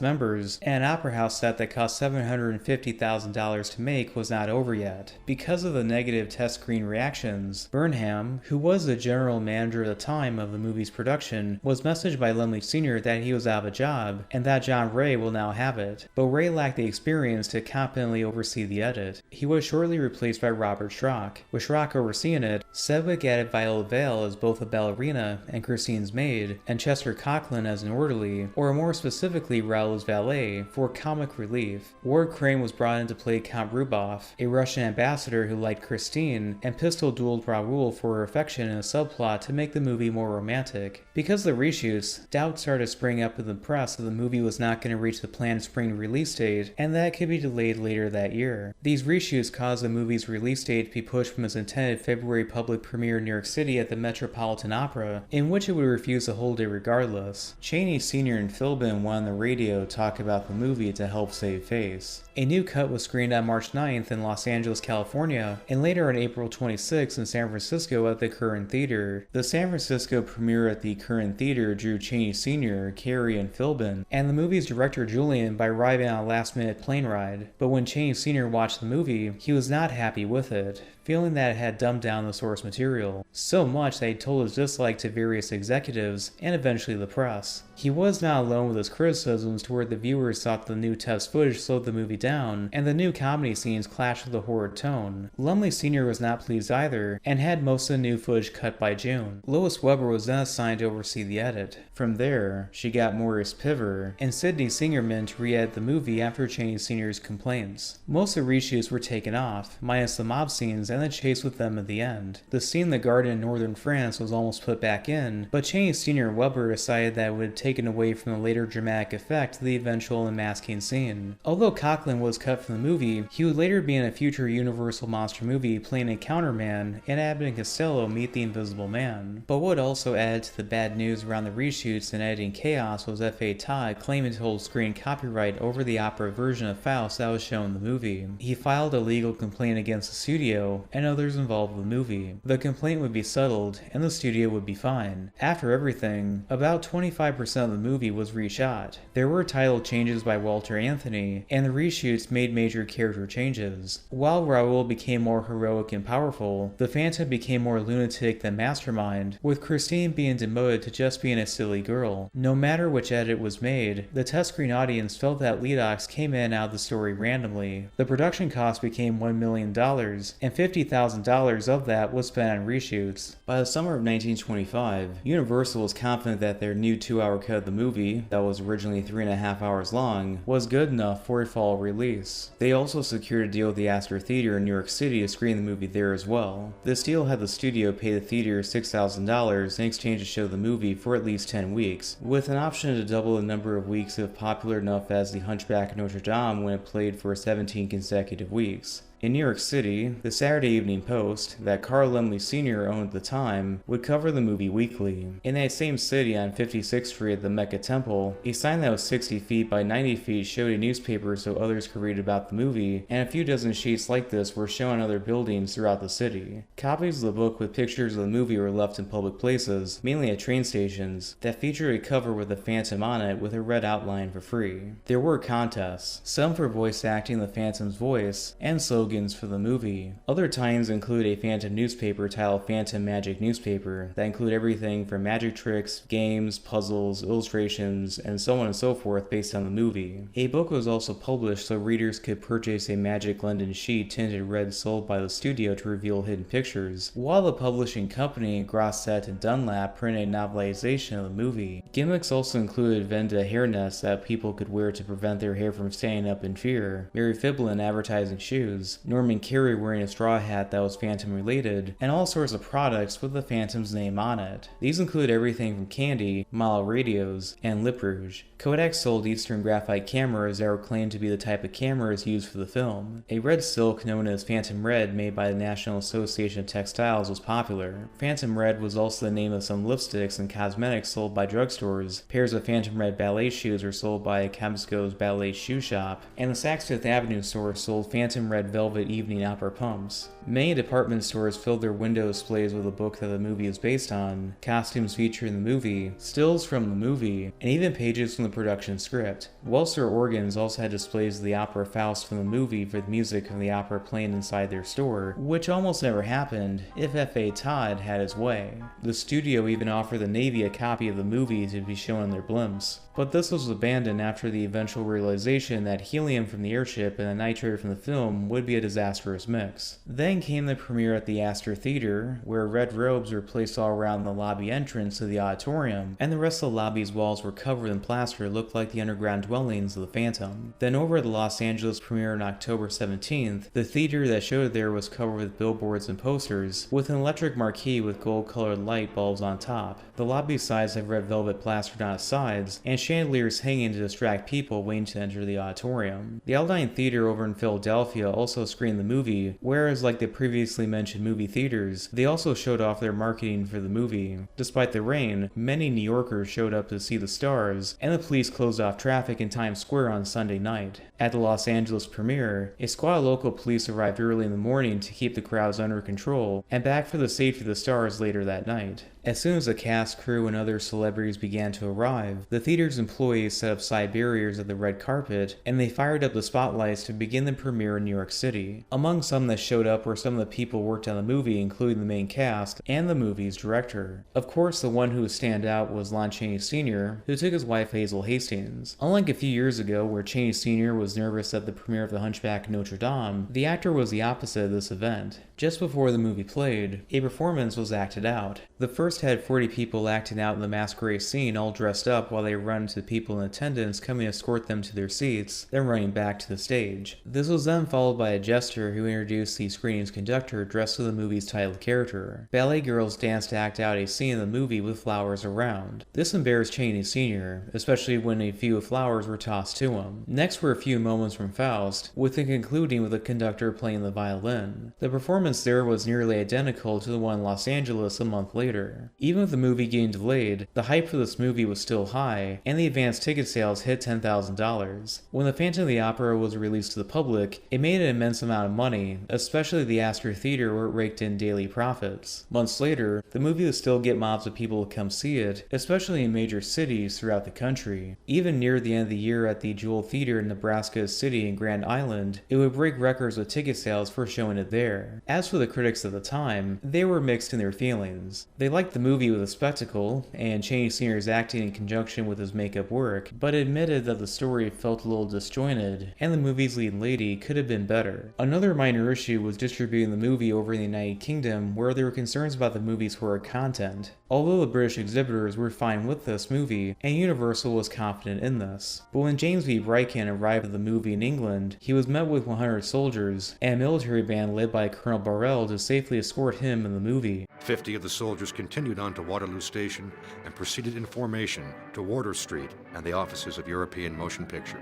members and an opera house set that cost $750,000 to make was not over yet. Because of the negative test screen reactions, Burnham, who was the general manager at the time of the movie's production, was messaged by Laemmle Sr. that he was out of a job and that John Ray will now have it, but Ray lacked the experience to competently oversee the edit. He was shortly replaced by Robert Schrock, with Schrock overseeing it. Sedgwick added Viola Vale as both a ballerina and Christine's maid, and Chester Coughlin as an orderly, or more specifically Raoul's valet, for comic relief. Ward Crane was brought in to play Count Rubov, a Russian ambassador who liked Christine, and pistol-dueled Raoul for her affection in a subplot to make the movie more romantic. Because of the reshoots, doubts started springing up in the press that the movie was not going to reach the planned spring release date, and that it could be delayed later that year. These reshoots caused the movie's release date to be pushed from its intended February public premiere in New York City at the Metropolitan Opera, in which it would refuse to hold it regardless. Chaney Sr. and Philbin went on the radio to talk about the movie to help save face. A new cut was screened on March 9th in Los Angeles, California, and later on April 26th in San Francisco at the Curran Theater. The San Francisco premiere at the Curran Theater drew Chaney Sr., Carey, and Philbin, and the movie's director Julian by arriving on a last-minute plane ride. But when Chaney Sr. watched the movie, he was not happy with it, feeling that it had dumbed down the source material so much that he told his dislike to various executives and eventually the press. He was not alone with his criticisms, to where the viewers thought the new test footage slowed the movie down and the new comedy scenes clashed with the horror tone. Laemmle Sr. was not pleased either and had most of the new footage cut by June. Lois Weber was then assigned to oversee the edit. From there, she got Maurice Piver and Sidney Singerman to re-edit the movie after Chaney Sr.'s complaints. Most of the reshoots were taken off, minus the mob scenes and the chase with them at the end. The scene in the garden in northern France was almost put back in, but Chaney Sr. and Weber decided that it would take taken away from the later dramatic effect of the eventual unmasking scene. Although Coughlin was cut from the movie, he would later be in a future Universal monster movie playing a counterman, and Abbott and Costello meet the Invisible Man. But what also added to the bad news around the reshoots and editing chaos was F.A. Todd claiming to hold screen copyright over the opera version of Faust that was shown in the movie. He filed a legal complaint against the studio and others involved with the movie. The complaint would be settled, and the studio would be fine. After everything, about 25% of the movie was reshot. There were title changes by Walter Anthony, and the reshoots made major character changes. While Raoul became more heroic and powerful, the Phantom became more lunatic than mastermind, with Christine being demoted to just being a silly girl. No matter which edit was made, the test screen audience felt that Ledox came in and out of the story randomly. The production cost became $1 million, and $50,000 of that was spent on reshoots. By the summer of 1925, Universal was confident that their new 2-hour cut of the movie, that was originally 3.5 hours long, was good enough for a fall release. They also secured a deal with the Astor Theater in New York City to screen the movie there as well. This deal had the studio pay the theater $6,000 in exchange to show the movie for at least 10 weeks, with an option to double the number of weeks if popular enough as The Hunchback of Notre Dame when it played for 17 consecutive weeks. In New York City, the Saturday Evening Post, that Carl Laemmle Sr. owned at the time, would cover the movie weekly. In that same city on 56th Street at the Mecca Temple, a sign that was 60 feet by 90 feet showed a newspaper so others could read about the movie, and a few dozen sheets like this were shown on other buildings throughout the city. Copies of the book with pictures of the movie were left in public places, mainly at train stations, that featured a cover with the Phantom on it with a red outline for free. There were contests, some for voice acting the Phantom's voice, and slogans for the movie. Other times include a Phantom newspaper titled Phantom Magic Newspaper that include everything from magic tricks, games, puzzles, illustrations, and so on and so forth based on the movie. A book was also published so readers could purchase a magic London sheet tinted red sold by the studio to reveal hidden pictures, while the publishing company Grosset and Dunlap printed a novelization of the movie. Gimmicks also included Venda hairnets that people could wear to prevent their hair from standing up in fear, Mary Fiblin advertising shoes, Norman Carey wearing a straw hat that was Phantom related, and all sorts of products with the Phantom's name on it. These include everything from candy, model radios, and lip rouge. Kodak sold Eastern graphite cameras that were claimed to be the type of cameras used for the film. A red silk known as Phantom Red made by the National Association of Textiles was popular. Phantom Red was also the name of some lipsticks and cosmetics sold by drugstores. Pairs of Phantom Red ballet shoes were sold by Cabasco's Ballet Shoe Shop, and the Saks Fifth Avenue store sold Phantom Red velvet evening opera pumps. Many department stores filled their window displays with a book that the movie is based on, costumes featuring the movie, stills from the movie, and even pages from the production script. Welser Organs also had displays of the opera Faust from the movie for the music of the opera playing inside their store, which almost never happened if F.A. Todd had his way. The studio even offered the Navy a copy of the movie to be shown in their blimps. But this was abandoned after the eventual realization that helium from the airship and the nitrate from the film would be a disastrous mix. Then came the premiere at the Astor Theater, where red robes were placed all around the lobby entrance to the auditorium, and the rest of the lobby's walls were covered in plaster that looked like the underground dwellings of the Phantom. Then over at the Los Angeles premiere on October 17th, the theater that showed there was covered with billboards and posters, with an electric marquee with gold-colored light bulbs on top. The lobby sides have red velvet plastered on its sides, and chandeliers hanging to distract people waiting to enter the auditorium. The Aldine Theater over in Philadelphia also screened the movie, whereas like the previously mentioned movie theaters, they also showed off their marketing for the movie. Despite the rain, many New Yorkers showed up to see the stars, and the police closed off traffic in Times Square on Sunday night. At the Los Angeles premiere, a squad of local police arrived early in the morning to keep the crowds under control, and back for the safety of the stars later that night. As soon as the cast, crew, and other celebrities began to arrive, the theater's employees set up side barriers at the red carpet, and they fired up the spotlights to begin the premiere in New York City. Among some that showed up were some of the people who worked on the movie, including the main cast and the movie's director. Of course, the one who would stand out was Lon Chaney Sr., who took his wife Hazel Hastings. Unlike a few years ago, where Chaney Sr. was nervous at the premiere of The Hunchback of Notre Dame, the actor was the opposite of this event. Just before the movie played, a performance was acted out. The first had 40 people acting out in the masquerade scene all dressed up while they run to the people in attendance coming to escort them to their seats, then running back to the stage. This was then followed by a jester who introduced the screening's conductor dressed as the movie's title character. Ballet girls danced to act out a scene in the movie with flowers around. This embarrassed Chaney Sr., especially when a few flowers were tossed to him. Next were a few moments from Faust, with it concluding with the conductor playing the violin. The performance there was nearly identical to the one in Los Angeles a month later. Even with the movie getting delayed, the hype for this movie was still high, and the advanced ticket sales hit $10,000. When The Phantom of the Opera was released to the public, it made an immense amount of money, especially the Astor Theater where it raked in daily profits. Months later, the movie would still get mobs of people to come see it, especially in major cities throughout the country. Even near the end of the year at the Jewel Theater in Nebraska City and Grand Island, it would break records with ticket sales for showing it there. As for the critics at the time, they were mixed in their feelings. They liked the movie with a spectacle, and Chaney Sr.'s acting in conjunction with his makeup work, but admitted that the story felt a little disjointed, and the movie's lead lady could have been better. Another minor issue was distributing the movie over in the United Kingdom, where there were concerns about the movie's horror content. Although the British exhibitors were fine with this movie, and Universal was confident in this. But when James V. Bryken arrived at the movie in England, he was met with 100 soldiers, and a military band led by Colonel Burrell to safely escort him in the movie. 50 of the soldiers continued on to Waterloo Station and proceeded in formation to Wardour Street and the offices of European Motion Picture.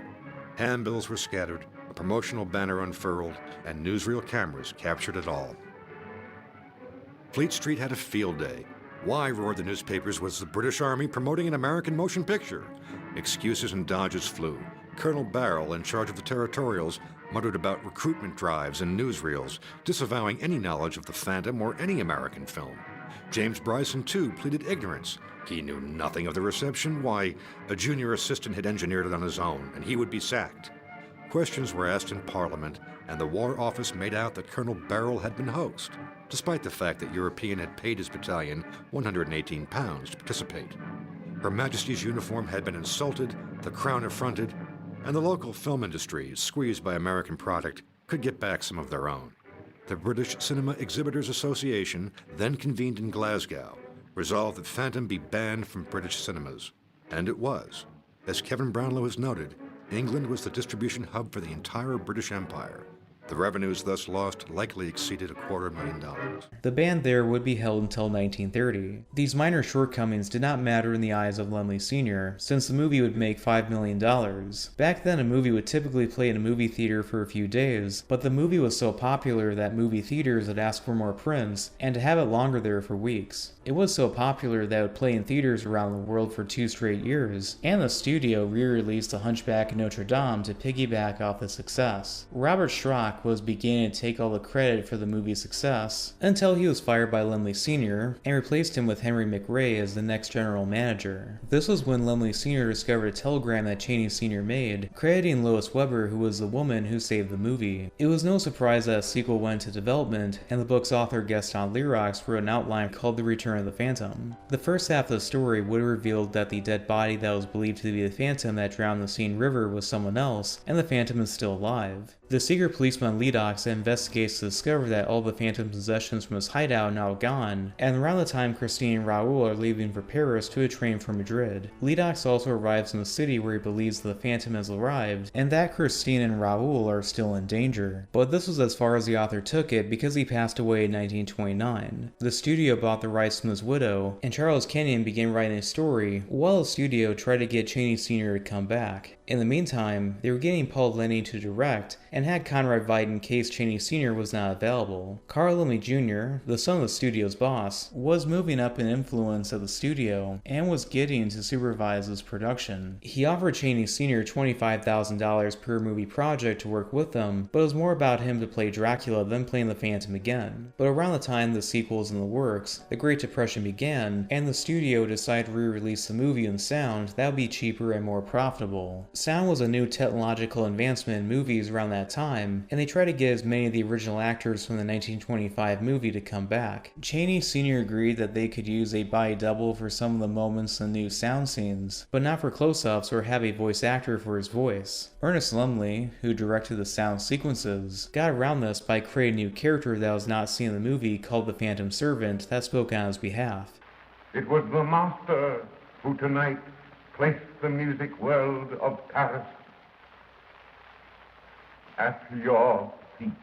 Handbills were scattered, a promotional banner unfurled, and newsreel cameras captured it all. Fleet Street had a field day. Why, roared the newspapers, was the British Army promoting an American motion picture? Excuses and dodges flew. Colonel Barrell, in charge of the territorials, muttered about recruitment drives and newsreels, disavowing any knowledge of the Phantom or any American film. James Bryson, too, pleaded ignorance. He knew nothing of the reception. Why, a junior assistant had engineered it on his own, and he would be sacked. Questions were asked in Parliament, and the War Office made out that Colonel Barrell had been hoaxed, despite the fact that European had paid his battalion £118 to participate. Her Majesty's uniform had been insulted, the Crown affronted, and the local film industry, squeezed by American product, could get back some of their own. The British Cinema Exhibitors Association, then convened in Glasgow, resolved that Phantom be banned from British cinemas. And it was. As Kevin Brownlow has noted, England was the distribution hub for the entire British Empire. The revenues thus lost likely exceeded $250,000. The ban there would be held until 1930. These minor shortcomings did not matter in the eyes of Laemmle Sr., since the movie would make $5 million. Back then, a movie would typically play in a movie theater for a few days, but the movie was so popular that movie theaters would ask for more prints and to have it longer there for weeks. It was so popular that it would play in theaters around the world for 2 straight years, and the studio re-released The Hunchback of Notre Dame to piggyback off the success. Robert Schrock was beginning to take all the credit for the movie's success, until he was fired by Laemmle Sr. and replaced him with Henry McRae as the next general manager. This was when Laemmle Sr. discovered a telegram that Chaney Sr. made, crediting Lois Weber, who was the woman who saved the movie. It was no surprise that a sequel went into development, and the book's author Gaston Leroux wrote an outline called The Return of the Phantom. The first half of the story would have revealed that the dead body that was believed to be the Phantom that drowned in the Seine River was someone else, and the Phantom is still alive. The secret policeman Ledox investigates to discover that all the Phantom's possessions from his hideout are now gone, and around the time Christine and Raoul are leaving for Paris to a train for Madrid. Ledox also arrives in the city where he believes the Phantom has arrived, and that Christine and Raoul are still in danger. But this was as far as the author took it because he passed away in 1929. The studio bought the rights from his widow, and Charles Kenyon began writing a story, while the studio tried to get Chaney Sr. to come back. In the meantime, they were getting Paul Lenny to direct, and had Conrad Veidt in case Chaney Sr. was not available. Carl Laemmle Jr., the son of the studio's boss, was moving up in influence at the studio, and was getting to supervise this production. He offered Chaney Sr. $25,000 per movie project to work with them, but it was more about him to play Dracula than playing the Phantom again. But around the time the sequel was in the works, the Great Depression began, and the studio decided to re-release the movie in sound that would be cheaper and more profitable. Sound was a new technological advancement in movies around that time, and they tried to get as many of the original actors from the 1925 movie to come back. Chaney Sr. agreed that they could use a body double for some of the moments in the new sound scenes, but not for close-ups or have a voice actor for his voice. Ernest Laemmle, who directed the sound sequences, got around this by creating a new character that was not seen in the movie called the Phantom Servant that spoke on his behalf. It was the master who tonight placed the music world of Paris at your feet.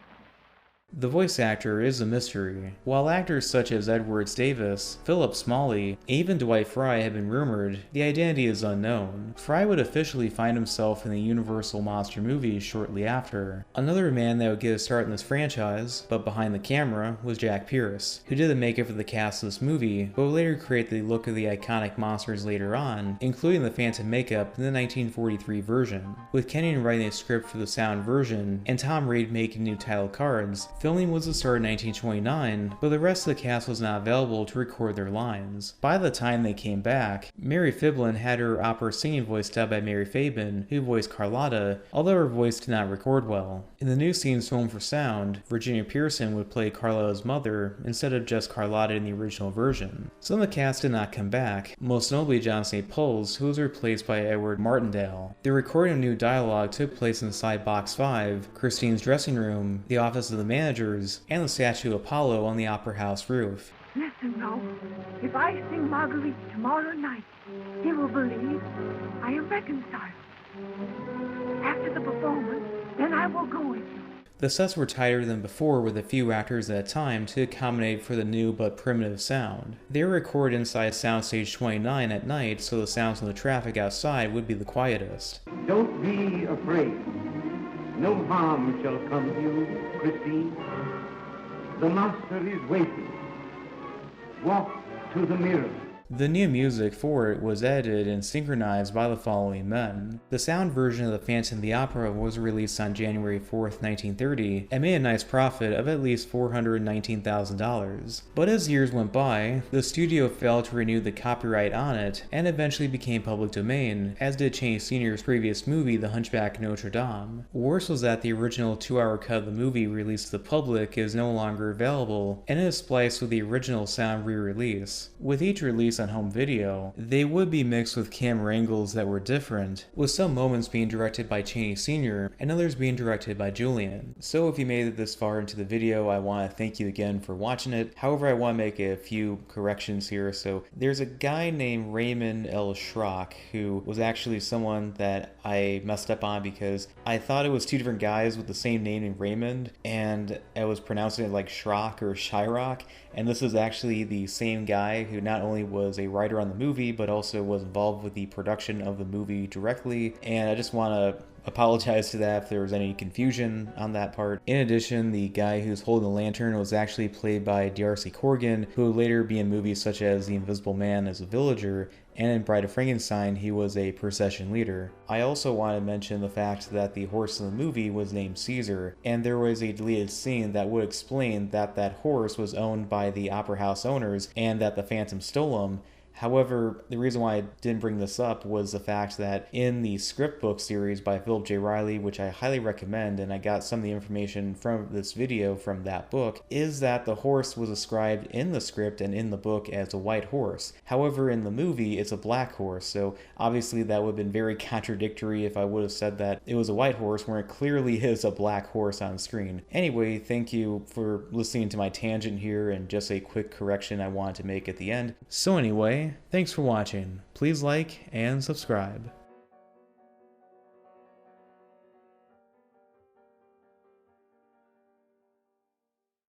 The voice actor is a mystery. While actors such as Edwards Davis, Philip Smalley, and even Dwight Frye have been rumored, the identity is unknown. Frye would officially find himself in the Universal Monster movies shortly after. Another man that would get a start in this franchise, but behind the camera, was Jack Pierce, who did the makeup for the cast of this movie, but would later create the look of the iconic monsters later on, including the Phantom makeup in the 1943 version. With Kenyon writing a script for the sound version, and Tom Reed making new title cards, filming was to start in 1929, but the rest of the cast was not available to record their lines. By the time they came back, Mary Fiblin had her opera singing voice dubbed by Mary Fabin, who voiced Carlotta, although her voice did not record well. In the new scenes filmed for sound, Virginia Pearson would play Carlotta's mother instead of just Carlotta in the original version. Some of the cast did not come back, most notably John St. Paul's, who was replaced by Edward Martindale. The recording of new dialogue took place inside Box 5, Christine's dressing room, the office of the manager, and the statue of Apollo on the Opera House roof. Listen now, if I sing Marguerite tomorrow night, he will believe I am reconciled. After the performance, then I will go with you. The sets were tighter than before with a few actors at a time to accommodate for the new but primitive sound. They were recorded inside Soundstage 29 at night, so the sounds of the traffic outside would be the quietest. Don't be afraid. No harm shall come to you, Christine. The master is waiting. Walk to the mirror. The new music for it was edited and synchronized by the following men. The sound version of the Phantom of the Opera was released on January 4th, 1930, and made a nice profit of at least $419,000. But as years went by, the studio failed to renew the copyright on it, and eventually became public domain, as did Chaney Sr.'s previous movie, The Hunchback of Notre Dame. Worse was that the original 2-hour cut of the movie released to the public is no longer available, and it is spliced with the original sound re-release. With each release released on home video, they would be mixed with camera angles that were different, with some moments being directed by Chaney Sr. and others being directed by Julian. So if you made it this far into the video, I want to thank you again for watching it. However, I want to make a few corrections here. So there's a guy named Raymond L. Schrock who was actually someone that I messed up on because I thought it was two different guys with the same name named Raymond, and I was pronouncing it like Schrock or Shyrock, and this is actually the same guy who not only was a writer on the movie but also was involved with the production of the movie directly. And I just want to apologize to that if there was any confusion on that part. In addition, the guy who's holding the lantern was actually played by D'Arcy Corrigan, who would later be in movies such as The Invisible Man as a villager, and in Bride of Frankenstein he was a procession leader. I also want to mention the fact that the horse in the movie was named Caesar, and there was a deleted scene that would explain that that horse was owned by the Opera House owners and that the Phantom stole him. However, the reason why I didn't bring this up was the fact that in the script book series by Philip J. Riley, which I highly recommend, and I got some of the information from this video from that book, is that the horse was described in the script and in the book as a white horse. However, in the movie, it's a black horse, so obviously that would have been very contradictory if I would have said that it was a white horse when it clearly is a black horse on screen. Anyway, thank you for listening to my tangent here, and just a quick correction I wanted to make at the end. So anyway, thanks for watching. Please like and subscribe.